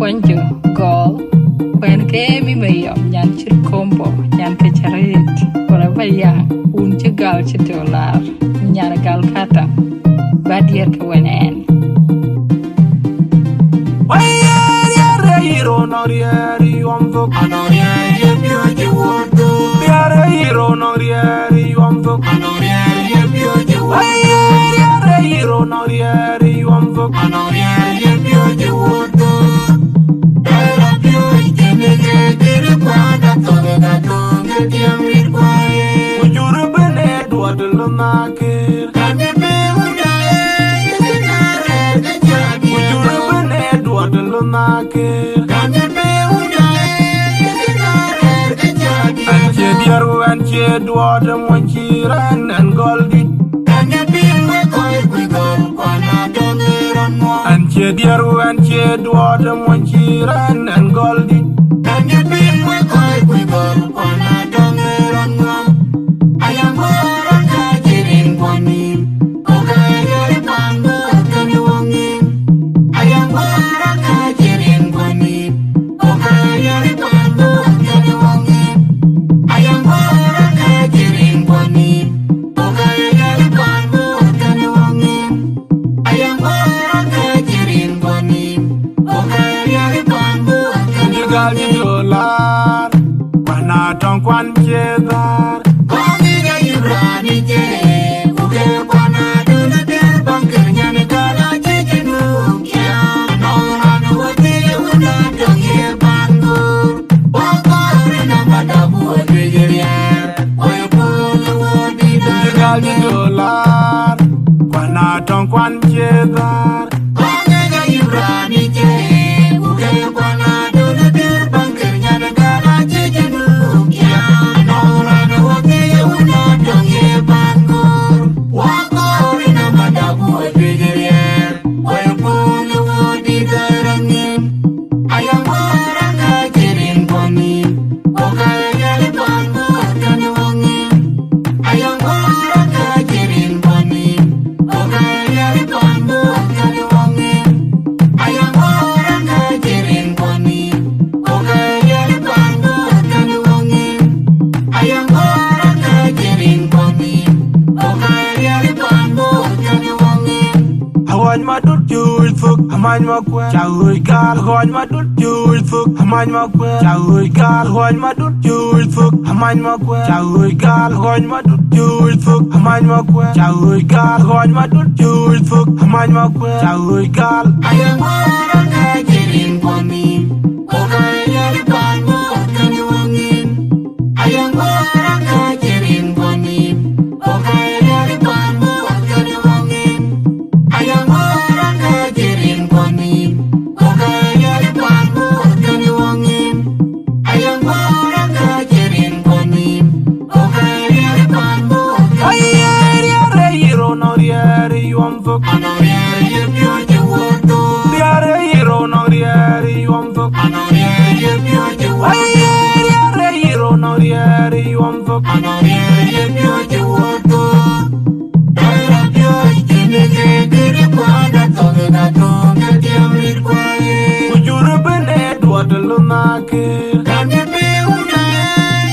Kwanjo, Gol, when came in my yan chircombo, yan cacharet, whatever young, unchigal chitolar, nyanagal kata, badia kawanan. Hero norieri omdo anorieri pioje wodo Biare hero norieri omdo anorieri pioje wodo hero norieri omdo anorieri pioje wodo Era pioje nege kwanda toga tonga tiamir kwae Ujuru bene duadelo nakir Kandi be udae Yesinare kejabi Ujuru bene duadelo nakir Anche duada monchiran and goldie and the beam we go kwana dongiran mo Anche diaru anche duada monchiran and goldie and the beam we go kwana dongiran mo Ayamora kajirin kwani okayari pango kanyuangi Ayamora kajirin kwani okayari pango kanyuangi Ayamora kajirin kwani okayari pango kanyuangi Ayamora kajirin kwani okayari pango kanyuangi Gali dolar wana tongkwan jedar Kongiga yurani jere uke kwana dulu der bangkernya negara jejenu kia Nongana wati una dongi bangur Wakari nama dabu wajirier Oye pulu wadi dar Gali dolar wana tongkwan jedar Kongiga yurani jere uke kwana dulu der bangkernya negara jejenu kia Nongana wati una dongi bangur Wakari nama dabu wajirier Oye pulu wadi darangin Ayamora kajirin kwani okayari pango kanyuangi Ayamora kajirin kwani okayari pango kanyuangi Ayamora kajirin kwani okayari pango kanyuangi Ayamora kajirin kwani okayari pango kanyuangi Hawaj madut juj fuk hamaj makwe Chauy gal hawaj madut juj fuk hamaj makwe Chauy gal hawaj madut juj fuk hamaj makwe Chauy gal hawaj madut juj fuk hamaj makwe Chauy gal hawaj madut juj fuk hamaj makwe Chauy gal Ayamora kajirin kwani okayari pango kanyuangi Ayamora kajirin kwani okayari pango kanyuangi Ayamora kajirin kwani okayari pango kanyuangi Ayamora kajirin kwani okayari pango Ayari are hero norieri yomfo Anorieri pioje wodo Biare hero norieri yomfo Anorieri pioje wodo Ayari are hero norieri yomfo Anorieri pioje wodo Era pioje nege kwanda toga tiamir kwae Ujuru bene duadelo nakir Kandi be udae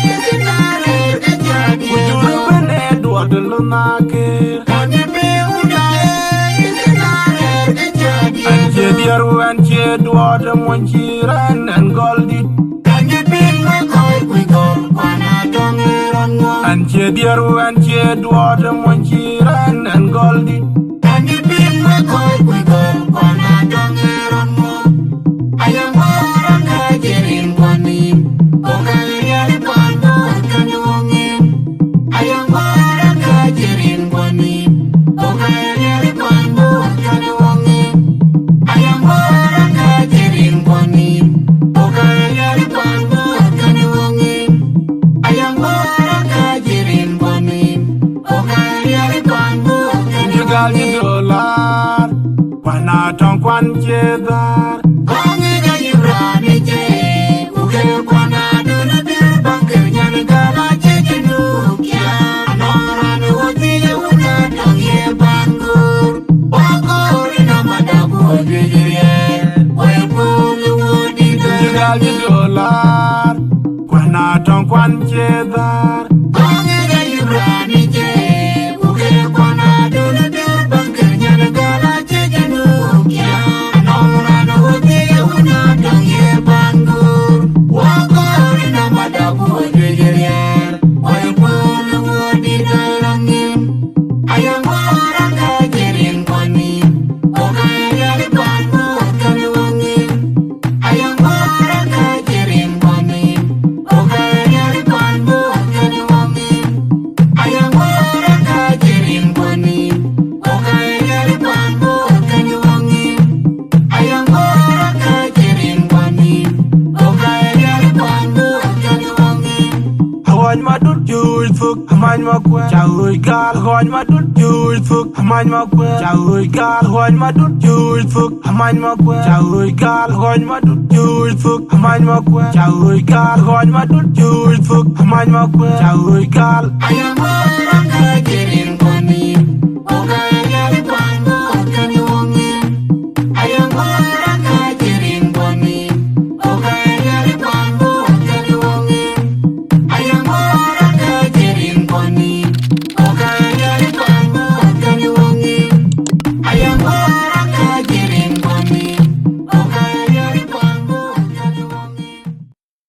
yesinare kejabi Ujuru bene duadelo nakir Kandi be udae yesinare kejabi Anche diaru anche duada monchiran and goldie Kandi be go kwana dongiran mo Anche diaru anche duada monchiran and goldie Kandi be go kwana dongiran mo Ayamora kajirin kwani okayari pango kanyuangi Ayamora kajirin kwani okayari pango kanyuangi Ayamora kajirin kwani okayari pango kanyuangi Ayamora kajirin kwani okayari pango kanyuangi Gali dolar wana tongkwan jedar Kongiga yurani jere uke kwana dulu der bangkernya negara jejenu kia Nongana wati una dongi bangur Wakari nama dabu wajirier Oye pulu amany makwe chaoy gal hoy madut yoy fuk amany makwe chaoy gal hoy madut yoy fuk amany makwe chaoy gal hoy madut yoy fuk amany makwe chaoy gal hoy madut yoy fuk amany makwe chaoy gal ayamara ka kirin koni oga